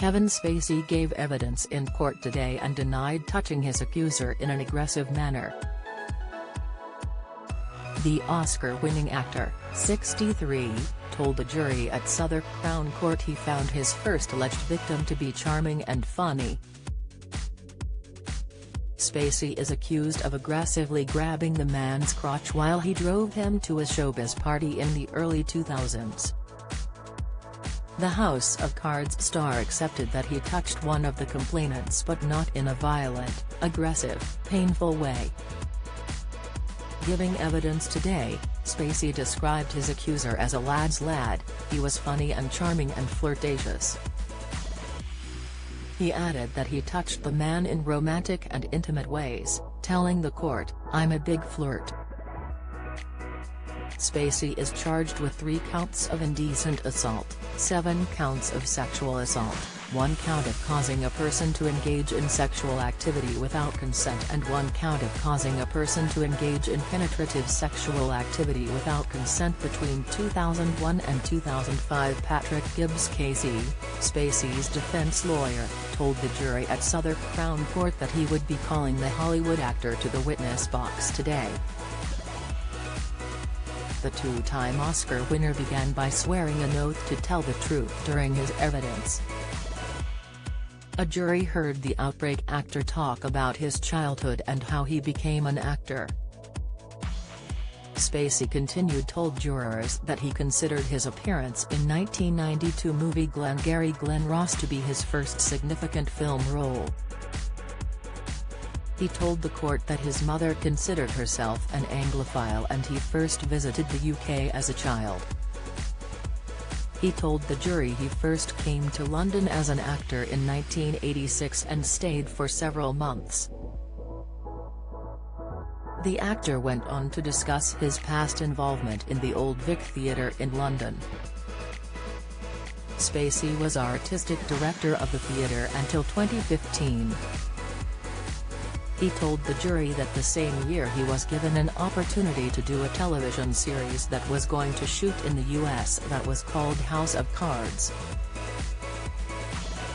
Kevin Spacey gave evidence in court today and denied touching his accuser in an aggressive manner. The Oscar-winning actor, 63, told the jury at Southwark Crown Court he found his first alleged victim to be charming and funny. Spacey is accused of aggressively grabbing the man's crotch while he drove him to a showbiz party in the early 2000s. The House of Cards star accepted that he touched one of the complainants but not in a violent, aggressive, painful way. Giving evidence today, Spacey described his accuser as a lad's lad. He was funny and charming and flirtatious. He added that he touched the man in romantic and intimate ways, telling the court, "I'm a big flirt." Spacey is charged with 3 counts of indecent assault, 7 counts of sexual assault, 1 count of causing a person to engage in sexual activity without consent and 1 count of causing a person to engage in penetrative sexual activity without consent. Between 2001 and 2005, Patrick Gibbs Casey, Spacey's defense lawyer, told the jury at Southwark Crown Court that he would be calling the Hollywood actor to the witness box today. The 2-time Oscar winner began by swearing an oath to tell the truth during his evidence. A jury heard the Outbreak actor talk about his childhood and how he became an actor. Spacey told jurors that he considered his appearance in 1992 movie Glengarry Glen Ross to be his first significant film role. He told the court that his mother considered herself an Anglophile and he first visited the UK as a child. He told the jury he first came to London as an actor in 1986 and stayed for several months. The actor went on to discuss his past involvement in the Old Vic Theatre in London. Spacey was artistic director of the theatre until 2015. He told the jury that the same year he was given an opportunity to do a television series that was going to shoot in the US that was called House of Cards.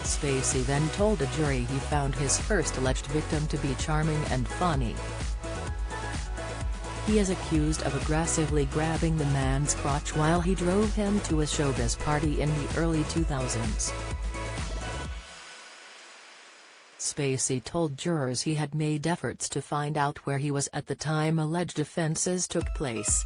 Spacey then told a jury he found his first alleged victim to be charming and funny. He is accused of aggressively grabbing the man's crotch while he drove him to a showbiz party in the early 2000s. Spacey told jurors he had made efforts to find out where he was at the time alleged offenses took place.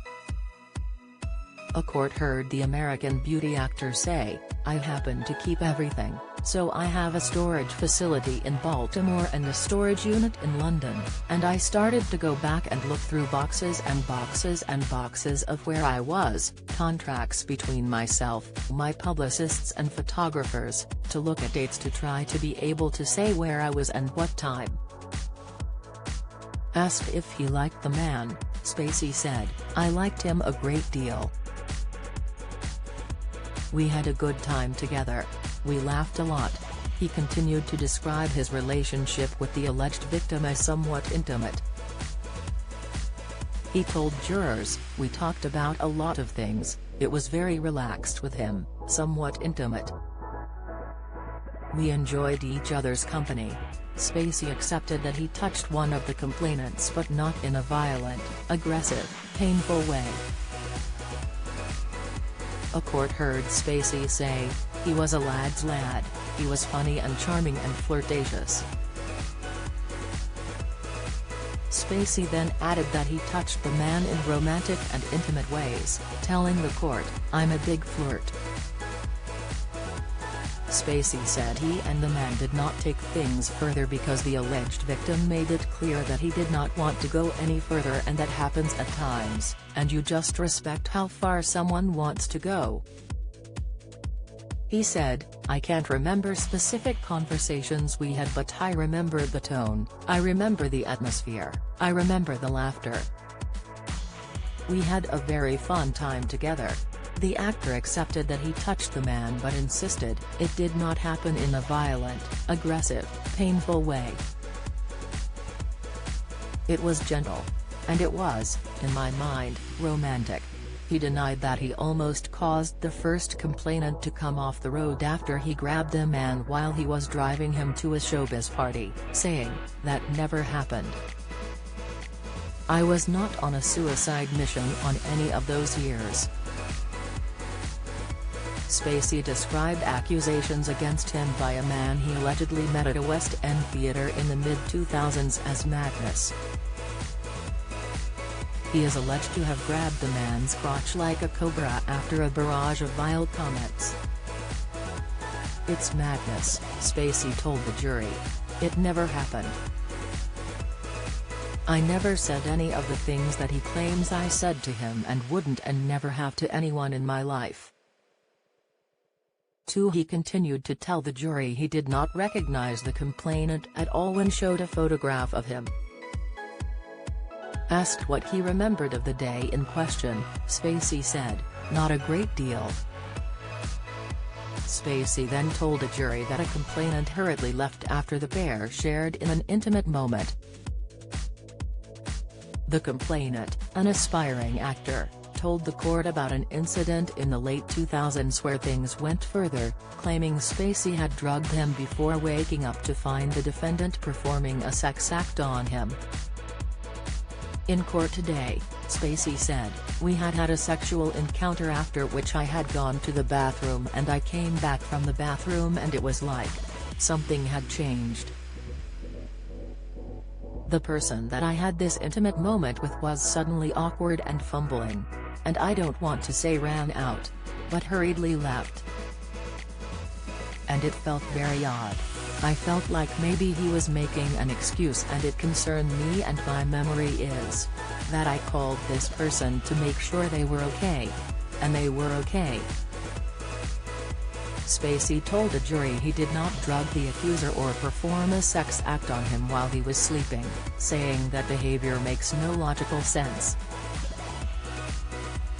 A court heard the American Beauty actor say, "I happen to keep everything, so I have a storage facility in Baltimore and a storage unit in London, and I started to go back and look through boxes and boxes and boxes of where I was, contracts between myself, my publicists and photographers, to look at dates to try to be able to say where I was and what time." Asked if he liked the man, Spacey said, "I liked him a great deal. We had a good time together. We laughed a lot." He continued to describe his relationship with the alleged victim as somewhat intimate. He told jurors, "We talked about a lot of things, it was very relaxed with him, somewhat intimate. We enjoyed each other's company." Spacey accepted that he touched one of the complainants but not in a violent, aggressive, painful way. A court heard Spacey say, "He was a lad's lad, he was funny and charming and flirtatious." Spacey then added that he touched the man in romantic and intimate ways, telling the court, "I'm a big flirt." Spacey said he and the man did not take things further because the alleged victim made it clear that he did not want to go any further, and that happens at times, and you just respect how far someone wants to go. He said, "I can't remember specific conversations we had, but I remember the tone, I remember the atmosphere, I remember the laughter. We had a very fun time together." The actor accepted that he touched the man but insisted it did not happen in a violent, aggressive, painful way. "It was gentle. And it was, in my mind, romantic. He denied that he almost caused the first complainant to come off the road after he grabbed the man while he was driving him to a showbiz party, saying, "That never happened. I was not on a suicide mission on any of those years." Spacey described accusations against him by a man he allegedly met at a West End theatre in the mid-2000s as madness. He is alleged to have grabbed the man's crotch like a cobra after a barrage of vile comments. "It's madness," Spacey told the jury. "It never happened. I never said any of the things that he claims I said to him and wouldn't and never have to anyone in my life." He continued to tell the jury he did not recognize the complainant at all when showed a photograph of him. Asked what he remembered of the day in question, Spacey said, "Not a great deal." Spacey then told a jury that a complainant hurriedly left after the pair shared in an intimate moment. The complainant, an aspiring actor, told the court about an incident in the late 2000s where things went further, claiming Spacey had drugged him before waking up to find the defendant performing a sex act on him. In court today, Spacey said, "We had a sexual encounter after which I had gone to the bathroom and I came back from the bathroom and it was like something had changed. The person that I had this intimate moment with was suddenly awkward and fumbling. And I don't want to say ran out, but hurriedly left. And it felt very odd. I felt like maybe he was making an excuse and it concerned me, and my memory is that I called this person to make sure they were okay. And they were okay." Spacey told a jury he did not drug the accuser or perform a sex act on him while he was sleeping, saying that behavior makes no logical sense.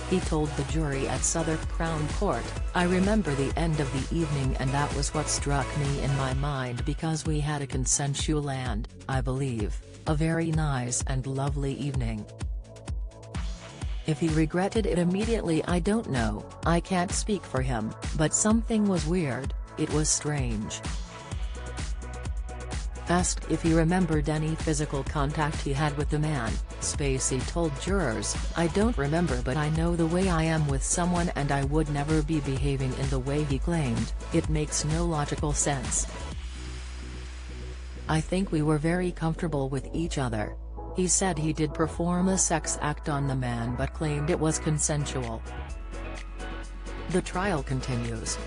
He told the jury at Southwark Crown Court, "I remember the end of the evening and that was what struck me in my mind because we had a consensual and, I believe, a very nice and lovely evening. If he regretted it immediately, I don't know, I can't speak for him, but something was weird, it was strange." Asked if he remembered any physical contact he had with the man, Spacey told jurors, "I don't remember, but I know the way I am with someone and I would never be behaving in the way he claimed. It makes no logical sense. I think we were very comfortable with each other." He said he did perform a sex act on the man but claimed it was consensual. The trial continues.